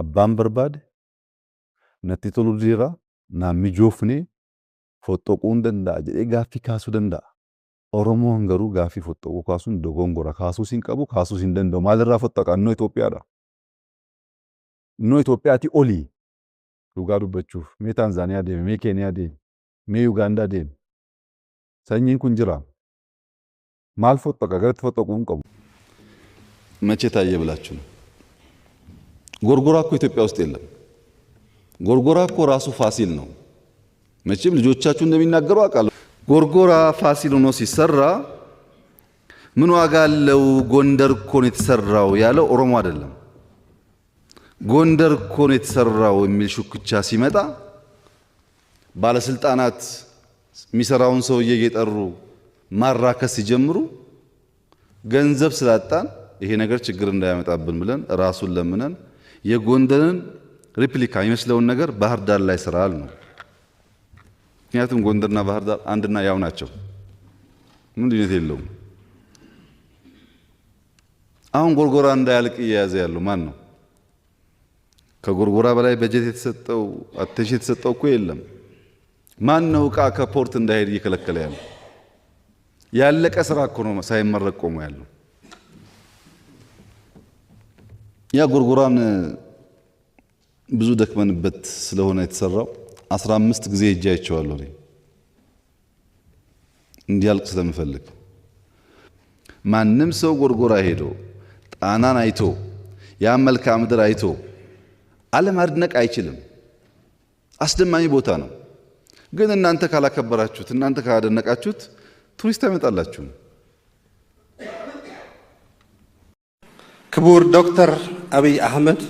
abbaan barbaade natti tolu jira naa mijoofne fottoquun danda'a jedhee gaaffii kaasuu danda'a. Oromoon garuu gaaffii fottoquu kaasuun dogongora kaasuus hin qabu kaasuus hin danda'u. Maalirraa fottoqa? Innoo Itoophiyaadha. Innoo Itoophiyaati olii dhugaa dubbachuuf mee Taanzaaniyaa deeme mee Keeniyaa deeme mee Yugaandaa deeme sanyiin kun jira. ማል ፎጠቀ ገረት ፎጠቁን ቀቡ መቼ ታየ ብላችሁ ነው? ጎርጎራ እኮ ኢትዮጵያ ውስጥ የለም። ጎርጎራ እኮ ራሱ ፋሲል ነው። መቼም ልጆቻችሁ እንደሚናገሩ አውቃለሁ። ጎርጎራ ፋሲል ሆኖ ሲሰራ ምን ዋጋ አለው? ጎንደር እኮ ነው የተሰራው ያለው ኦሮሞ አይደለም። ጎንደር እኮ ነው የተሰራው የሚል ሹክቻ ሲመጣ ባለስልጣናት የሚሰራውን ሰውዬ እየጠሩ ማራከስ ሲጀምሩ ገንዘብ ስላጣን ይሄ ነገር ችግር እንዳያመጣብን ብለን ራሱን ለምነን የጎንደርን ሪፕሊካ የሚመስለውን ነገር ባህር ዳር ላይ ስራል ነው። ምክንያቱም ጎንደርና ባህር ዳር አንድና ያው ናቸው። ምን ልዩነት የለውም። አሁን ጎርጎራ እንዳያልቅ እየያዘ ያለው ማን ነው? ከጎርጎራ በላይ በጀት የተሰጠው አቴንሽን የተሰጠው እኮ የለም። ማን ነው ዕቃ ከፖርት እንዳይሄድ እየከለከለ ያለው? ያለቀ ስራ እኮ ነው ሳይመረቅ ቆሞ ያለው። ያ ጎርጎራን ብዙ ደክመንበት ስለሆነ የተሰራው 15 ጊዜ ሄጄ አይቼዋለሁ። እኔ እንዲያልቅ ስለምፈልግ ማንም ሰው ጎርጎራ ሄዶ ጣናን አይቶ ያ መልክዓ ምድር አይቶ አለማድነቅ አይችልም። አስደማሚ ቦታ ነው። ግን እናንተ ካላከበራችሁት እናንተ ካላደነቃችሁት ቱሪስት አይመጣላችሁ። ክቡር ዶክተር አብይ አህመድ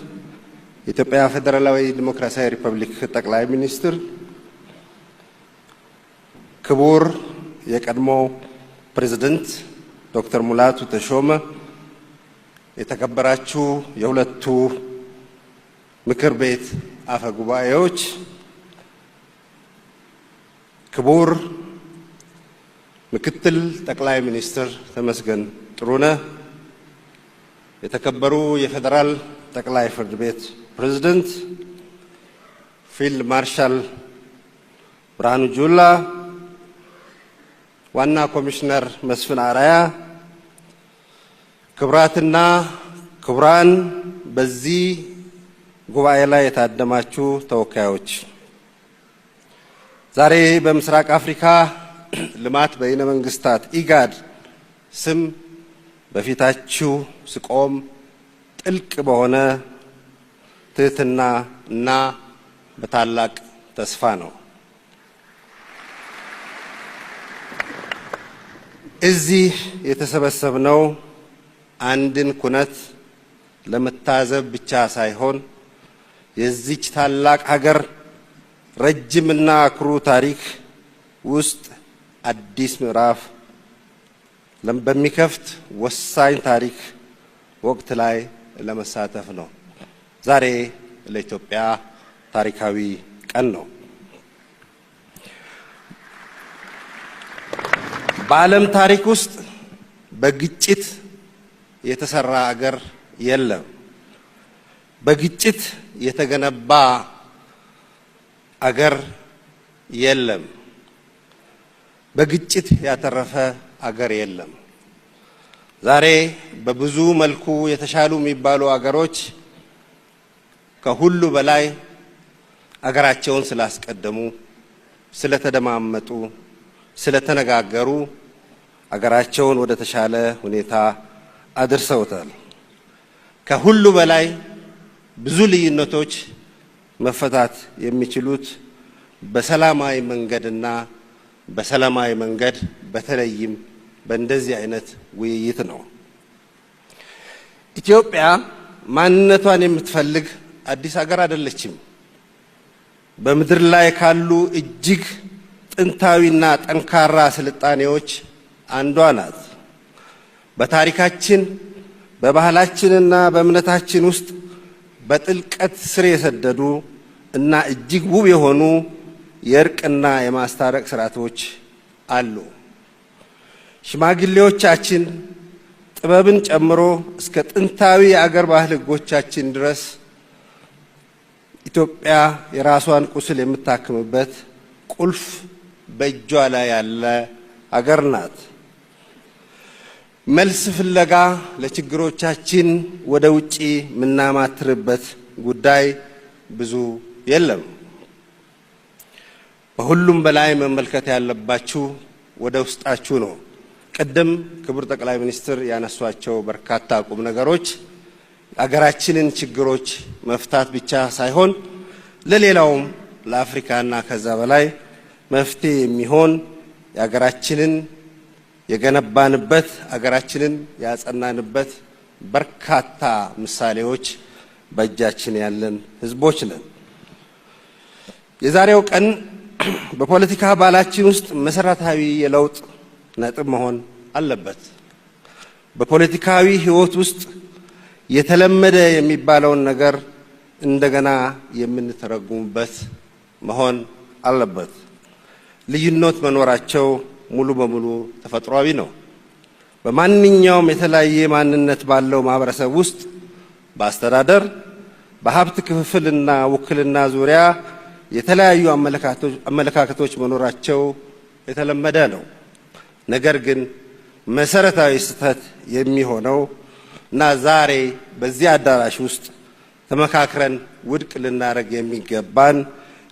የኢትዮጵያ ፌደራላዊ ዲሞክራሲያዊ ሪፐብሊክ ጠቅላይ ሚኒስትር፣ ክቡር የቀድሞ ፕሬዝዳንት ዶክተር ሙላቱ ተሾመ፣ የተከበራችሁ የሁለቱ ምክር ቤት አፈ ጉባኤዎች፣ ክቡር ምክትል ጠቅላይ ሚኒስትር ተመስገን ጥሩነህ፣ የተከበሩ የፌደራል ጠቅላይ ፍርድ ቤት ፕሬዝዳንት ፊልድ ማርሻል ብርሃኑ ጁላ፣ ዋና ኮሚሽነር መስፍን አራያ፣ ክቡራትና ክቡራን በዚህ ጉባኤ ላይ የታደማችሁ ተወካዮች፣ ዛሬ በምስራቅ አፍሪካ ልማት በይነ መንግስታት ኢጋድ ስም በፊታችሁ ስቆም ጥልቅ በሆነ ትህትና እና በታላቅ ተስፋ ነው። እዚህ የተሰበሰብነው አንድን ኩነት ለመታዘብ ብቻ ሳይሆን የዚች ታላቅ ሀገር ረጅምና ኩሩ ታሪክ ውስጥ አዲስ ምዕራፍ በሚከፍት ወሳኝ ታሪክ ወቅት ላይ ለመሳተፍ ነው። ዛሬ ለኢትዮጵያ ታሪካዊ ቀን ነው። በዓለም ታሪክ ውስጥ በግጭት የተሰራ አገር የለም። በግጭት የተገነባ አገር የለም። በግጭት ያተረፈ አገር የለም። ዛሬ በብዙ መልኩ የተሻሉ የሚባሉ አገሮች ከሁሉ በላይ አገራቸውን ስላስቀደሙ፣ ስለተደማመጡ፣ ስለተነጋገሩ አገራቸውን ወደ ተሻለ ሁኔታ አድርሰውታል። ከሁሉ በላይ ብዙ ልዩነቶች መፈታት የሚችሉት በሰላማዊ መንገድና በሰላማዊ መንገድ በተለይም በእንደዚህ አይነት ውይይት ነው። ኢትዮጵያ ማንነቷን የምትፈልግ አዲስ ሀገር አይደለችም። በምድር ላይ ካሉ እጅግ ጥንታዊና ጠንካራ ስልጣኔዎች አንዷ ናት። በታሪካችን በባህላችንና በእምነታችን ውስጥ በጥልቀት ስር የሰደዱ እና እጅግ ውብ የሆኑ የእርቅና የማስታረቅ ስርዓቶች አሉ። ሽማግሌዎቻችን ጥበብን ጨምሮ እስከ ጥንታዊ የአገር ባህል ሕጎቻችን ድረስ ኢትዮጵያ የራሷን ቁስል የምታክምበት ቁልፍ በእጇ ላይ ያለ አገር ናት። መልስ ፍለጋ ለችግሮቻችን ወደ ውጪ ምናማትርበት ጉዳይ ብዙ የለም። በሁሉም በላይ መመልከት ያለባችሁ ወደ ውስጣችሁ ነው። ቀደም ክቡር ጠቅላይ ሚኒስትር ያነሷቸው በርካታ ቁም ነገሮች አገራችንን ችግሮች መፍታት ብቻ ሳይሆን ለሌላውም ለአፍሪካና ከዛ በላይ መፍትሄ የሚሆን የአገራችንን የገነባንበት አገራችንን ያጸናንበት በርካታ ምሳሌዎች በእጃችን ያለን ህዝቦች ነን። የዛሬው ቀን በፖለቲካ ባህላችን ውስጥ መሰረታዊ የለውጥ ነጥብ መሆን አለበት። በፖለቲካዊ ህይወት ውስጥ የተለመደ የሚባለውን ነገር እንደገና የምንተረጉምበት መሆን አለበት። ልዩነት መኖራቸው ሙሉ በሙሉ ተፈጥሯዊ ነው። በማንኛውም የተለያየ ማንነት ባለው ማህበረሰብ ውስጥ በአስተዳደር፣ በሀብት ክፍፍልና ውክልና ዙሪያ የተለያዩ አመለካከቶች መኖራቸው የተለመደ ነው። ነገር ግን መሰረታዊ ስህተት የሚሆነው እና ዛሬ በዚህ አዳራሽ ውስጥ ተመካክረን ውድቅ ልናደርግ የሚገባን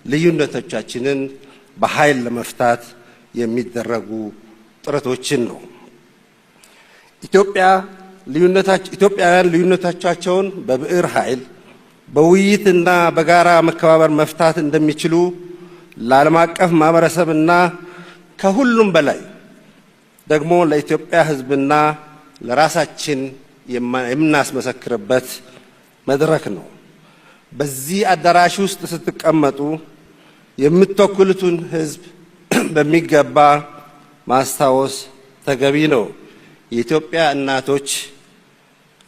ልዩነቶቻችንን በኃይል ለመፍታት የሚደረጉ ጥረቶችን ነው። ኢትዮጵያውያን ልዩነቶቻቸውን በብዕር ኃይል በውይይትና በጋራ መከባበር መፍታት እንደሚችሉ ለዓለም አቀፍ ማህበረሰብና ከሁሉም በላይ ደግሞ ለኢትዮጵያ ሕዝብና ለራሳችን የምናስመሰክርበት መድረክ ነው። በዚህ አዳራሽ ውስጥ ስትቀመጡ የምትወክሉትን ሕዝብ በሚገባ ማስታወስ ተገቢ ነው። የኢትዮጵያ እናቶች፣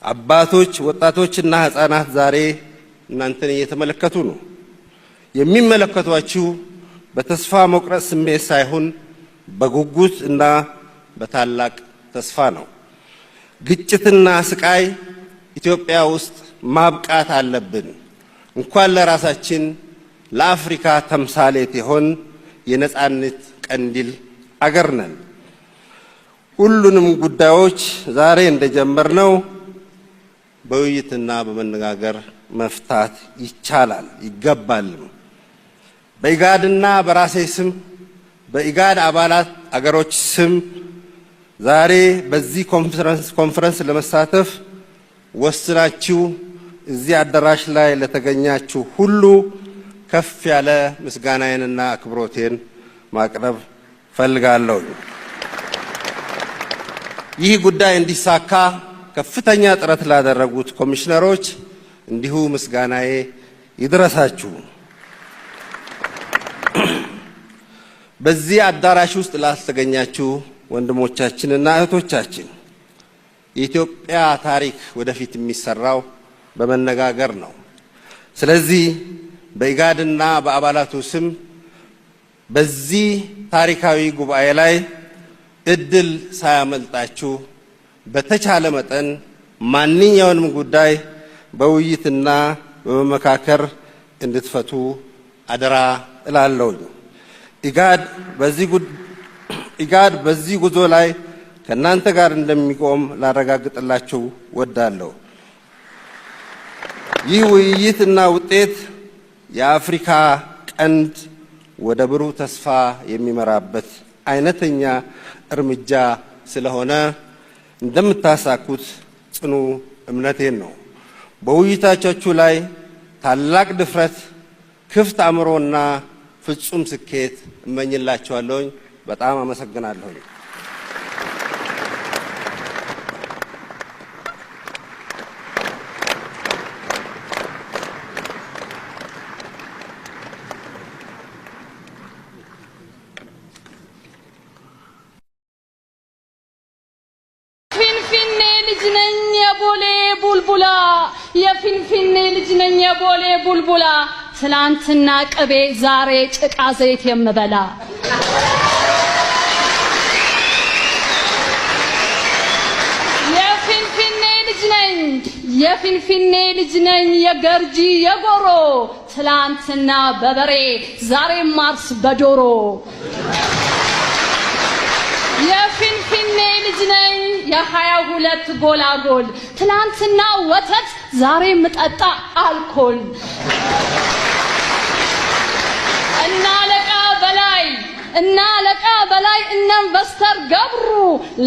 አባቶች፣ ወጣቶችና ህፃናት ዛሬ እናንተን እየተመለከቱ ነው። የሚመለከቷችሁ በተስፋ መቁረጥ ስሜት ሳይሆን በጉጉት እና በታላቅ ተስፋ ነው። ግጭትና ስቃይ ኢትዮጵያ ውስጥ ማብቃት አለብን። እንኳን ለራሳችን ለአፍሪካ ተምሳሌት የሆን የነጻነት ቀንዲል አገር ነን። ሁሉንም ጉዳዮች ዛሬ እንደጀመርነው በውይይትና በመነጋገር መፍታት ይቻላል ይገባልም። በኢጋድና በራሴ ስም በኢጋድ አባላት አገሮች ስም ዛሬ በዚህ ኮንፈረንስ ለመሳተፍ ወስናችሁ እዚህ አዳራሽ ላይ ለተገኛችሁ ሁሉ ከፍ ያለ ምስጋናዬንና አክብሮቴን ማቅረብ ፈልጋለሁ። ይህ ጉዳይ እንዲሳካ ከፍተኛ ጥረት ላደረጉት ኮሚሽነሮች እንዲሁ ምስጋናዬ ይድረሳችሁ። በዚህ አዳራሽ ውስጥ ላስተገኛችሁ ወንድሞቻችንና እህቶቻችን የኢትዮጵያ ታሪክ ወደፊት የሚሰራው በመነጋገር ነው። ስለዚህ በኢጋድና በአባላቱ ስም በዚህ ታሪካዊ ጉባኤ ላይ እድል ሳያመልጣችሁ በተቻለ መጠን ማንኛውንም ጉዳይ በውይይትና በመመካከር እንድትፈቱ አደራ እላለሁ። ኢጋድ በዚህ ጉዞ ላይ ከእናንተ ጋር እንደሚቆም ላረጋግጥላችሁ ወዳለሁ። ይህ ውይይትና ውጤት የአፍሪካ ቀንድ ወደ ብሩህ ተስፋ የሚመራበት አይነተኛ እርምጃ ስለሆነ እንደምታሳኩት ጽኑ እምነቴን ነው። በውይይታችሁ ላይ ታላቅ ድፍረት፣ ክፍት አእምሮና ፍጹም ስኬት እመኝላችኋለሁ። በጣም አመሰግናለሁ። የፊንፊኔ ልጅ ነኝ የቦሌ ቡልቡላ ትላንትና ቅቤ ዛሬ ጭቃ ዘይት የምበላ የፊንፊኔ ልጅ ነኝ የፊንፊኔ ልጅ ነኝ የገርጂ የጎሮ ትላንትና በበሬ ዛሬ ማርስ በዶሮ የፊንፊኔ ልጅ ነኝ የ22 ጎላጎል ትላንትና ወተት ዛሬ ምጠጣ አልኮል እና ለቃ በላይ እነ ኢንቨስተር ገብሩ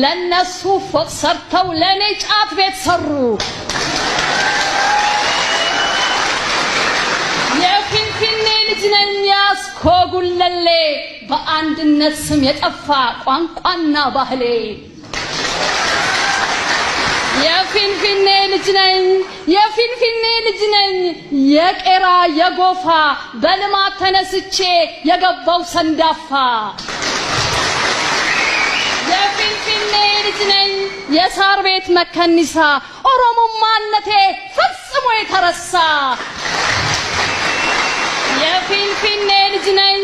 ለነሱ ፎቅ ሰርተው ለኔ ጫት ቤት ሰሩ የፊንፊኔ ልጅ ነኝ ያስኮ ጉለሌ በአንድነት ስም የጠፋ ቋንቋና ባህሌ የፊንፊኔ ልጅ ነኝ የቄራ የጎፋ በልማት ተነስቼ የገባው ሰንዳፋ የፊንፊኔ ልጅ ነኝ የሳር ቤት መከኒሳ ኦሮሞማነቴ ፈጽሞ የተረሳ የፊንፊኔ ልጅ ነኝ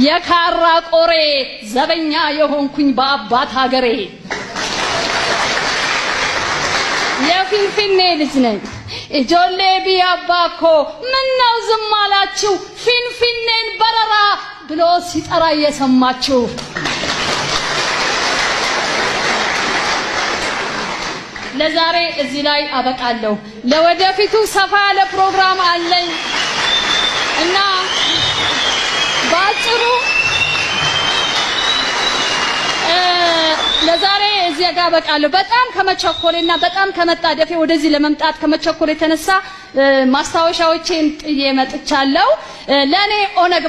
የካራ ቆሬ ዘበኛ የሆንኩኝ በአባት ሀገሬ የፊንፊኔ ልጅ ነኝ ኢጆሌ ቢያባኮ ምነው ዝም አላችሁ ፊንፊኔን በረራ ብሎ ሲጠራ እየሰማችሁ ለዛሬ እዚህ ላይ አበቃለሁ ለወደፊቱ ሰፋ ያለ ፕሮግራም አለኝ እና ባጭሩ ለዛሬ እዚህ ጋር በቃለሁ በጣም ከመቸኮሌና በጣም ከመጣደፌ ወደዚህ ለመምጣት ከመቸኮሌ የተነሳ ማስታወሻዎችን ጥዬ መጥቻለሁ ለኔ ኦነግ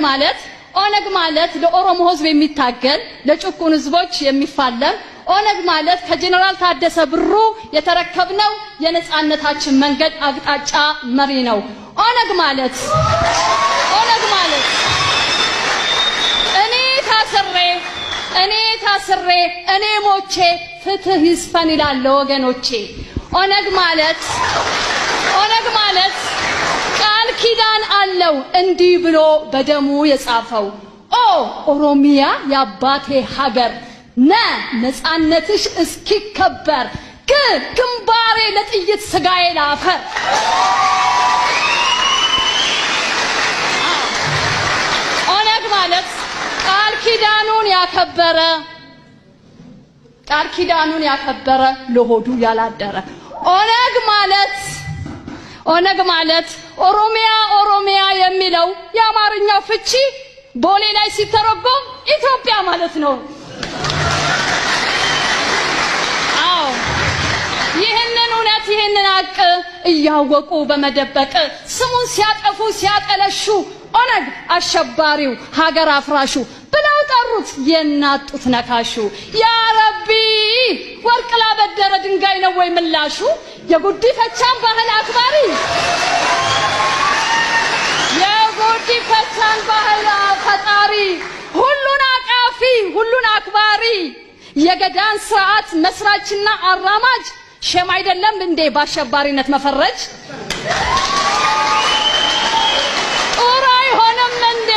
ማለት ለኦሮሞ ህዝብ የሚታገል ለጭቁን ህዝቦች የሚፋለም ኦነግ ማለት ከጀነራል ታደሰ ብሩ የተረከብነው የነጻነታችን መንገድ አቅጣጫ መሪ ነው ኦነግ ማለት እኔ ሞቼ ፍትህ ይስፈን ይላል ወገኖቼ ኦነግ ማለት ቃል ኪዳን አለው እንዲህ ብሎ በደሙ የጻፈው ኦሮሚያ ያባቴ ሀገር ነጻነትሽ እስኪከበር ግንባሬ ለጥይት ስጋዬ ላፈር ኦነግ ማለት ቃል ኪዳኑን ያከበረ ለሆዱ ያላደረ ኦነግ ማለት ኦሮሚያ የሚለው የአማርኛው ፍቺ ቦሌ ላይ ሲተረጎም ኢትዮጵያ ማለት ነው ይህንን ሀቅ እያወቁ በመደበቅ ስሙን ሲያጠፉ ሲያጠለሹ ኦነግ አሸባሪው ሀገር አፍራሹ ብለው ጠሩት የናጡት ነካሹ ያ ረቢ ወርቅ ላበደረ ድንጋይ ነው ወይ ምላሹ የጉዲፈቻን ባህል አክባሪ ፈጣሪ ሁሉን አክባሪ የገዳን ስርዓት መስራችና አራማጅ ሸም አይደለም እንዴ በአሸባሪነት መፈረጅ ጦር አይሆንም እንዴ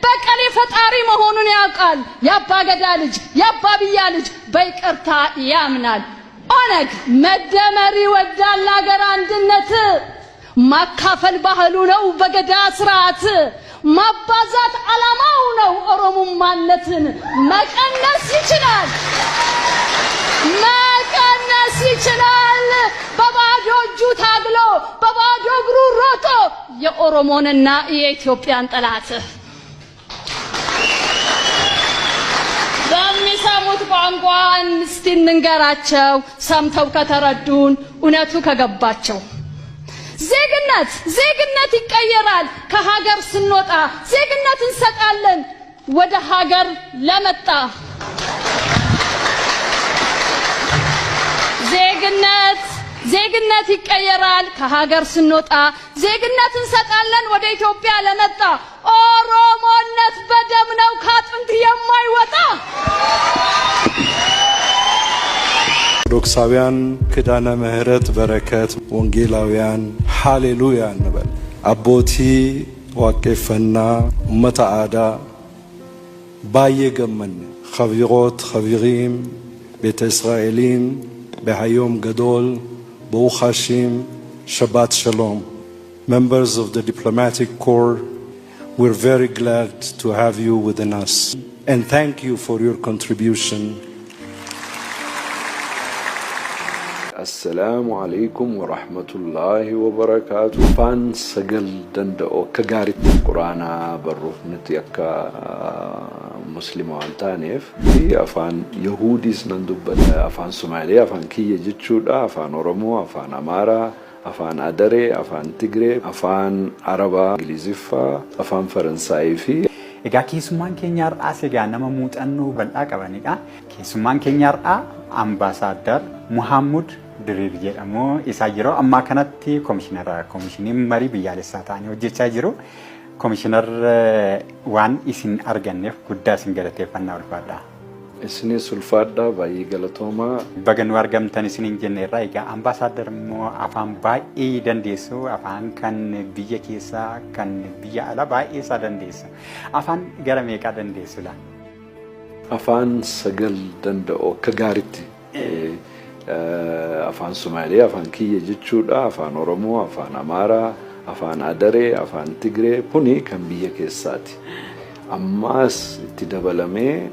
በቀሌ ፈጣሪ መሆኑን ያውቃል ያባገዳ ልጅ ያባብያ ልጅ በይቅርታ ያምናል ኦነግ መደመር ይወዳል ሀገር አንድነት ማካፈል ባህሉ ነው በገዳ ስርዓት ማባዛት ዓላማው ነው ኦሮሞማነትን መቀነስ ይችላል በባዶ እጁ ታግሎ በባዶ እግሩ ሮጦ የኦሮሞንና የኢትዮጵያን ጠላት በሚሰሙት ቋንቋ እስቲ እንንገራቸው ሰምተው ከተረዱን እውነቱ ከገባቸው ዜግነት ይቀየራል ከሀገር ስንወጣ ዜግነት እንሰጣለን ወደ ሀገር ለመጣ ዜግነት ይቀየራል ከሀገር ስንወጣ ዜግነት እንሰጣለን ወደ ኢትዮጵያ ለመጣ ኦሮሞነት በደም ነው ካጥንት የማይወጣ ኦርቶዶክሳውያን ክዳነ ምህረት በረከት ወንጌላውያን ሃሌሉያ እንበል አቦቲ ዋቄፈና ኡመተ አዳ ባየ ገመን ኸቢሮት ኸቢሪም בית ישראלים, בהיום גדול, ברוך השם, Shabbat Shalom. Members of the diplomatic corps, we're very glad to have you within us. And thank you for your contribution. Assalamu alaikum wa rahmatullahi wa barakatuh. Afaan sagal danda'o akka gaariitti quraana barruuf nuti akka muslima waan taaneef afaan yahudiis nan dubbadha, afaan Somaalee, afaan kiyya jechuudha, afaan Oromoo, afaan Amaaraa, afaan Adaree, afaan Tigree, afaan Arabaa, Ingiliziffaa, afaan Faransaayii fi egaa keessummaan keenya har'aa egaa nama muuxannoo bal'aa qabanidha. Keessummaan keenya har'aa Ambaasaadar Muhammad Diriir jedhamu. Isa yeroo ammaa kanatti komishinii marii biyyaalessaa ta'anii hojjechaa jiru. Komishinar waan isin arganneef guddaa isin galateeffannaa ulfaadha. Isinis ulfaadha baay'ee galatoomaa. Baga nu argamtan isiniin jenneerraa egaa Ambaasaadar immoo afaan baay'ee dandeessu, afaan kan biyya keessaa kan biyya alaa baay'ee isaa dandeessu. Afaan gara meeqaa dandeessu laa? Afaan sagal danda'o akka gaariitti. Afaan Somaalee, afaan kiyya jechuudha, afaan Oromoo, afaan Amaaraa, afaan Adaree, afaan Tigree kuni kan biyya keessaati. Ammaas itti dabalamee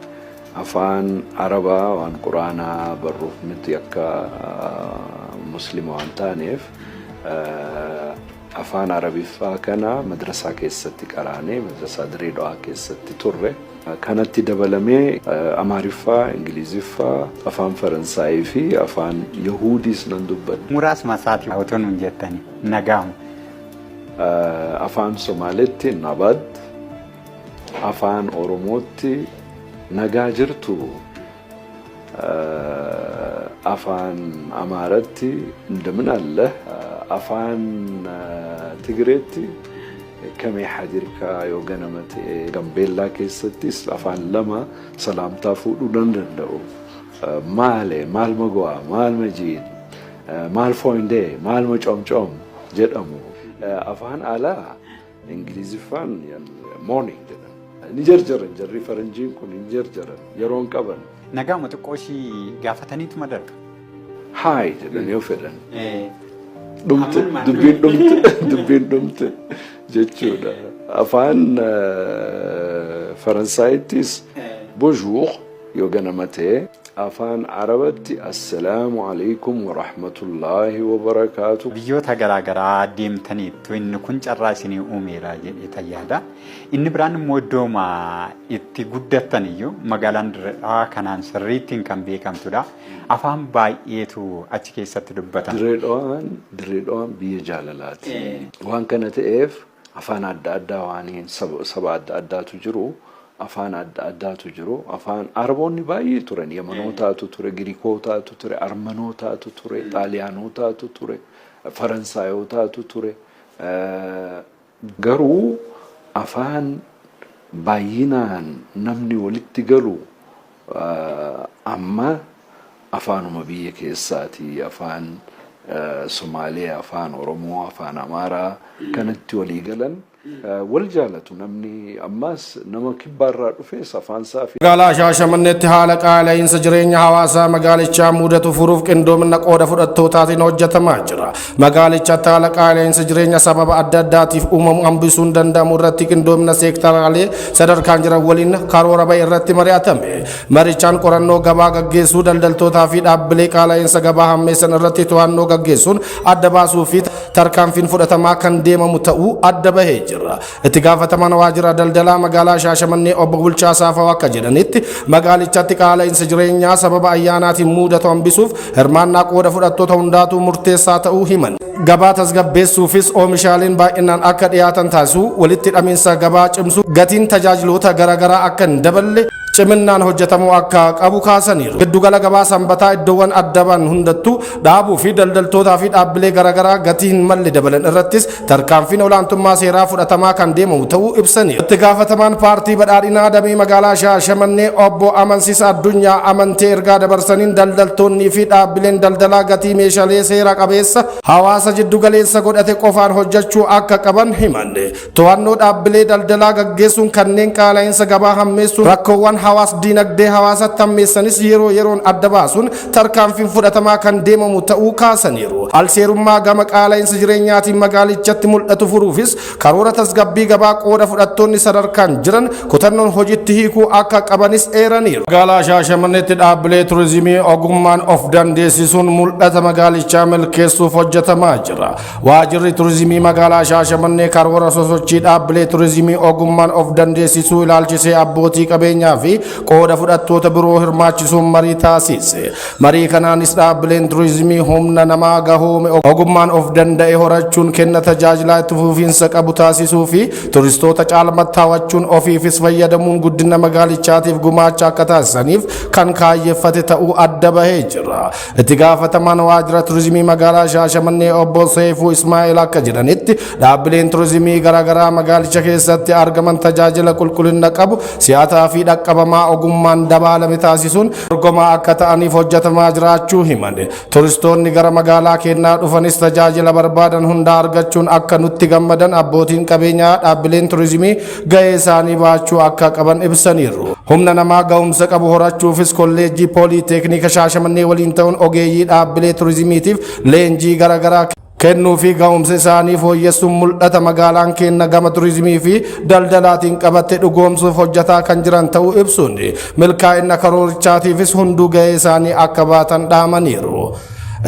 afaan Arabaa waan quraanaa barruuf nuti akka muslima waan taaneef afaan Arabiffaa kana madrasaa keessatti qaraanee madrasaa Direedhaa keessatti turre. Kanatti dabalamee Amaariffaa, Ingiliziffaa, afaan Faransaayii fi afaan Yahudiis nan dubbadha. Muraasuma isaatii otoo nuun jettanii nagaamu. Afaan Somaaleetti nabad, afaan Oromootti nagaa jirtu, afaan Amaaratti እንደምን አለ፣ afaan Tigreetti كمي حديركا يوغنمت غامبيلا كيستيس افان لما سلامتا فودو دندو مال مغوا مال مجيد مال فويندي مال مچومچوم جدامو افان الا انجليزي فان مورنينج نجرجر جري فرنجين كون نجرجر يرون قبن نغا متقوشي غافتنيت مدر هاي دن يوفدن دبين دمت jechuudha. Afaan Faransaayittis bonjour yoo ganama ta'e, afaan Arabatti assalaamu alaikum wa rahmatullahi wa barakaatuh. Biyyoota garaagaraa deemtaniittu inni kun carraa isinii uumeera jedhee tayyaada. Inni biraan immoo iddooma itti guddattan iyyuu magaalaan Direedhaa kanaan sirriittiin kan beekamtudha. Afaan baay'eetu achi keessatti dubbatama. Direedhaan biyya jaalalaati. Waan kana ta'eef afaan adda addaa waaniin saba adda addaatu jiru, afaan adda addaatu jiru. Afaan Araboonni baay'ee turan, Yamanootaatu ture, Giriikootaatu ture, Armanootaatu ture, Xaaliyaanootaatu ture, Faransaayotaatu ture. Garuu afaan baay'inaan namni walitti galu amma afaanuma biyya keessaati. Afaan Somaalee, afaan Oromoo, afaan Amaaraa kanatti walii galan wal jaalatu. Namni ammas nama kibbaarraa dhufes afaan saafi. Magaalaa Shaashamanneetti haala qaala'insa jireenya hawaasaa magaalichaa mudatu furuuf qindoomina qooda fudhattootaatiin hojjetamaa jira. Magaalichatti haala qaala'insa jireenya sababa adda addaatiif uumamu hambisuun danda'amu irratti qindoomina seektaraalee sadarkaan jiran waliin karoora bahe irratti mari'atame. Marichaan qorannoo gabaa gaggeessuu, daldaltootaa fi dhaabbilee qaala'insa gabaa hammeessan irratti to'annoo gaggeessuun adda baasuu fi tarkaanfiin fudhatamaa kan deemamu ta'uu adda bahee jira. Itti gaafatamaan waajjira daldalaa magaalaa Shaashamannee obbo Bulchaa Saafaa akka jedhanitti magaalichatti qaala'insa jireenyaa sababa ayyaanaatiin mudatu hambisuuf hirmaannaa qooda fudhattoota hundaatuu murteessaa ta'uu himan. Gabaa tasgabbeessuufis oomishaaleen baay'inaan akka dhiyaatan taasisuu, walitti hidhamiinsa gabaa cimsuu, gatiin tajaajiloota garaagaraa akka hin daballe ciminaan hojjetamuu akka qabu kaasaniiru. Giddugala gabaa sanbataa iddoowwan addaban hundattuu dhaabuu fi daldaltootaa fi dhaabbilee garaagaraa gatii hin malle dabalan irrattis tarkaanfiin olaantummaa seeraa fudhatamaa kan deemamu ta'uu ibsaniiru. Itti gaafatamaan paartii badhaadhinaa damee magaalaa Shaashamannee obbo Amansiisa Addunyaa amantee ergaa dabarsaniin daldaltoonnii fi dhaabbileen daldalaa gatii meeshaalee seera qabeessa hawaasa jiddugaleessa godhate qofaan hojjechuu akka qaban himan. To'annoo dhaabbilee daldalaa gaggeessuun kanneen qaala'insa gabaa hammeessuun rakkoowwan hawaas diinagdee hawaasa tammeessanis yeroo yeroon adda baasuun tarkaanfiin fudhatamaa kan deemamu ta'uu kaasaniiru. Alseerummaa gama qaala'insa jireenyaatiin magaalichatti mul'atu furuufis karoora tasgabbii gabaa qooda fudhattoonni sadarkaan jiran kutannoon hojiitti hiikuu akka qabanis eeraniiru. Magaalaa Shaashamanneetti dhaabbilee turizimii ogummaan of dandeessisuun mul'ata magaalichaa milkeessuuf hojjetamaa jira. Waajjirri turizimii magaalaa Shaashamannee karoora sosochii dhaabbilee turizimii ogummaan of dandeessisuu ilaalchisee abbootii qabeenyaa fi qooda fudhattoota biroo hirmaachisuun marii taasise. Marii kanaanis dhaabbileen turizimii humna namaa gahoome ogummaan of danda'e horachuun kenna tajaajilaa itti fufiinsa qabu taasisuu fi turistoota caalmatti hawwachuun ofiifis fayyadamuun guddina magaalichaatiif gumaacha akka taasisaniif kan kaayyeeffate ta'uu adda bahee jira. Itti gaafatamaan waajjira turizimii magaalaa Shaashamannee obbo Seefuu Ismaa'eel akka jedhanitti dhaabbileen turizimii garaagaraa magaalicha keessatti argaman tajaajila qulqullina qabu si'ataa fi dhaqqabamaa ogummaan dabalame taasisuun dorgomaa akka ta'aniif hojjetamaa jiraachuu himan. Turistoonni gara magaalaa keenyaa dhufanis tajaajila barbaadan hunda argachuun akka nutti gammadan abbootiin qabeenyaa dhaabbileen turizimii gahee isaanii baachuu akka qaban ibsaniiru. Humna namaa gahumsa qabu horachuufis kolleejjii pooliiteeknika Shaashamannee waliin ta'uun ogeeyyii dhaabbilee turizimiitiif leenjii garaagaraa kennuu fi gahumsa isaanii fooyyessuun mul'ata magaalaan keenya gama turizimii fi daldalaatiin qabatte dhugoomsuuf hojjetaa kan jiran ta'uu ibsuun milkaa'ina karoorichaatiifis hunduu gahee isaanii akka baatan dhaamaniiru.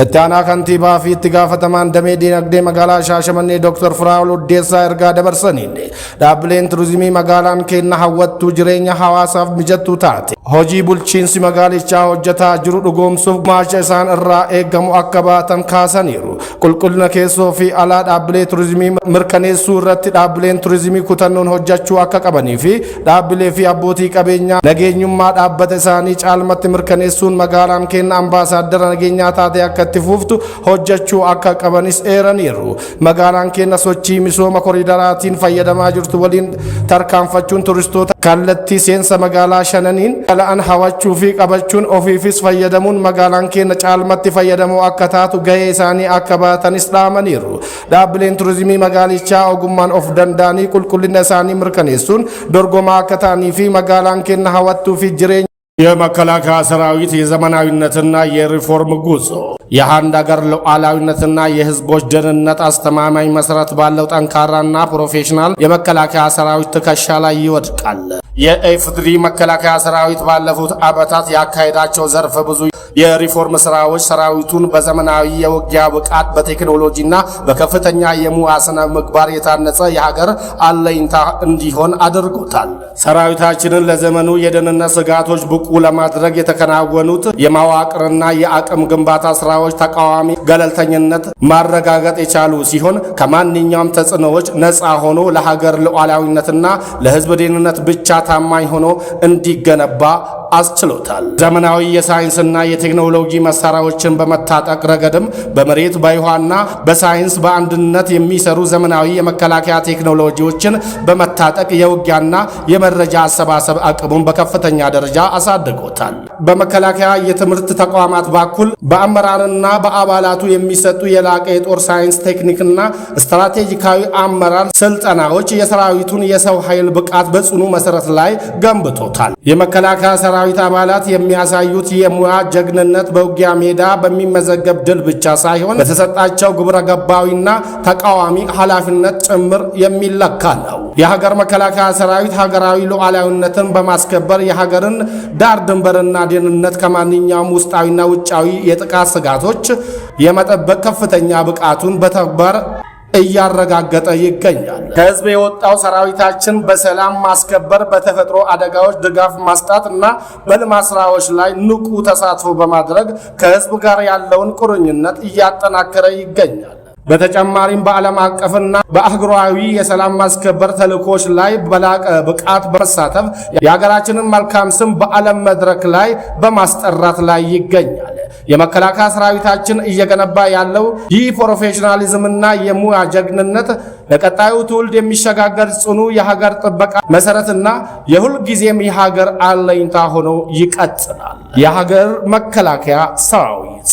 Itti aanaa kantiibaa fi itti gaafatamaan damee diinagdee magaalaa Shaashamannee Dr. Firaa'ol Oddeessaa ergaa dabarsaniin dhaabbileen turizimii magaalaan keenya hawwattuu jireenya hawaasaaf mijattuu taate hojii bulchiinsi magaalichaa hojjetaa jiru dhugoomsuuf gumaacha isaan irraa eegamu akka baatan kaasaniiru. Qulqullina keessoo fi alaa dhaabbilee turizimii mirkaneessuu irratti dhaabbileen turizimii kutannoon hojjechuu akka qabanii fi dhaabbilee fi abbootii qabeenyaa nageenyummaa dhaabbata isaanii caalmatti mirkaneessuun magaalaan keenya ambaasaaddara nageenyaa taate akka itti fuftu hojjechuu akka qabanis eeraniiru. Magaalaan keenya sochii misooma koriidaraatiin fayyadamaa jirtu waliin tarkaanfachuun turistoota kallattii seensa magaalaa shananiin dhala'an hawwachuu fi qabachuun ofiifis fayyadamuun magaalaan keenya caalmatti fayyadamoo akka taatu gahee isaanii akka baatanis dhaamaniiru. Dhaabbileen turizimii magaalichaa ogummaan of danda'anii qulqullina isaanii mirkaneessuun dorgomaa akka ta'anii fi magaalaan keenya hawwattuu fi jireenya የመከላከያ ሰራዊት የዘመናዊነትና የሪፎርም ጉዞ የአንድ ሀገር ሉዓላዊነትና የሕዝቦች ደህንነት አስተማማኝ መሰረት ባለው ጠንካራና ፕሮፌሽናል የመከላከያ ሰራዊት ትከሻ ላይ ይወድቃል። የኢፌዴሪ መከላከያ ሰራዊት ባለፉት ዓመታት ያካሄዳቸው ዘርፈ ብዙ የሪፎርም ስራዎች ሰራዊቱን በዘመናዊ የውጊያ ብቃት በቴክኖሎጂና በከፍተኛ የሙያ ስነ ምግባር የታነጸ የሀገር አለኝታ እንዲሆን አድርጎታል። ሰራዊታችንን ለዘመኑ የደህንነት ስጋቶች ብቁ ለማድረግ የተከናወኑት የመዋቅርና የአቅም ግንባታ ስራዎች ተቃዋሚ ገለልተኝነት ማረጋገጥ የቻሉ ሲሆን ከማንኛውም ተጽዕኖዎች ነፃ ሆኖ ለሀገር ሉዓላዊነትና ለህዝብ ደህንነት ብቻ ታማኝ ሆኖ እንዲገነባ አስችሎታል። ዘመናዊ የሳይንስና የቴክኖሎጂ መሳሪያዎችን በመታጠቅ ረገድም በመሬት በውሃና በሳይንስ በአንድነት የሚሰሩ ዘመናዊ የመከላከያ ቴክኖሎጂዎችን በመታጠቅ የውጊያና የመረጃ አሰባሰብ አቅሙን በከፍተኛ ደረጃ አሳድጎታል። በመከላከያ የትምህርት ተቋማት በኩል በአመራርና በአባላቱ የሚሰጡ የላቀ የጦር ሳይንስ ቴክኒክና ስትራቴጂካዊ አመራር ስልጠናዎች የሰራዊቱን የሰው ኃይል ብቃት በጽኑ መሰረት ላይ ገንብቶታል። የመከላከያ ሰራዊት አባላት የሚያሳዩት የሙያ ጀግንነት በውጊያ ሜዳ በሚመዘገብ ድል ብቻ ሳይሆን በተሰጣቸው ግብረ ገባዊና ተቃዋሚ ኃላፊነት ጭምር የሚለካ ነው። የሀገር መከላከያ ሰራዊት ሀገራዊ ሉዓላዊነትን በማስከበር የሀገርን ዳር ድንበርና ደህንነት ከማንኛውም ውስጣዊና ውጫዊ የጥቃት ስጋቶች የመጠበቅ ከፍተኛ ብቃቱን በተግባር እያረጋገጠ ይገኛል። ከህዝብ የወጣው ሰራዊታችን በሰላም ማስከበር፣ በተፈጥሮ አደጋዎች ድጋፍ ማስጣት እና በልማት ስራዎች ላይ ንቁ ተሳትፎ በማድረግ ከህዝብ ጋር ያለውን ቁርኝነት እያጠናከረ ይገኛል። በተጨማሪም በዓለም አቀፍና በአህጉራዊ የሰላም ማስከበር ተልእኮች ላይ በላቀ ብቃት በመሳተፍ የሀገራችንን መልካም ስም በዓለም መድረክ ላይ በማስጠራት ላይ ይገኛል። የመከላከያ ሰራዊታችን እየገነባ ያለው ይህ ፕሮፌሽናሊዝምና የሙያ ጀግንነት ለቀጣዩ ትውልድ የሚሸጋገር ጽኑ የሀገር ጥበቃ መሰረትና የሁል ጊዜም የሀገር አለኝታ ሆኖ ይቀጥላል። የሀገር መከላከያ ሰራዊት